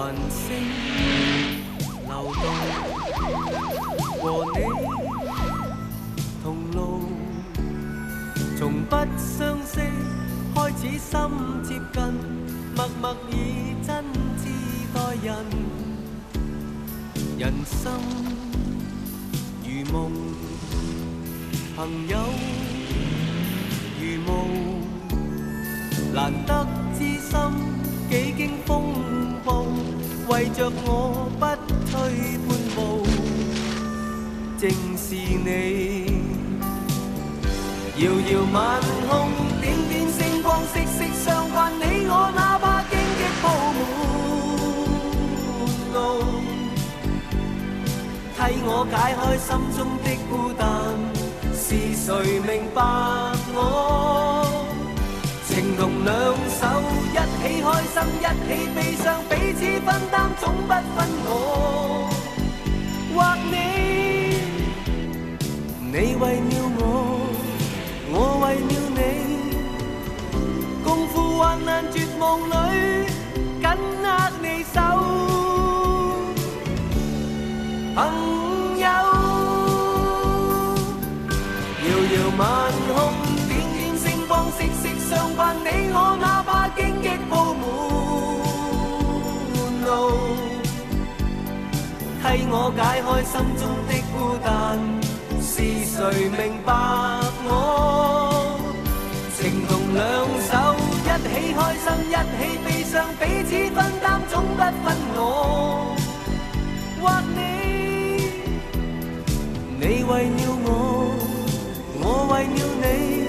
繁星流動，和你同路，從不相識開始心接近，默默以真摯待人，人生如夢，朋友如霧，難得知心幾經風暴，為着我不退半步，正是你。遙遙晚空，點點星光，息息相關，你我哪怕荊棘鋪滿路，替我解開心中的孤單，是誰明白我？情同兩手，一起開心，一起悲傷，彼此分擔，總不分我或你。你為了我，我為了你，共赴患難絕望裏，緊握你手，朋友。遙遙晚空，點點星光，息息相關，你我哪怕荊棘鋪滿路，替我解開心中的孤單，是誰明白我？情同兩手，一起開心，一起悲傷，彼此分擔，總不分我或你。你為了我，我為了你。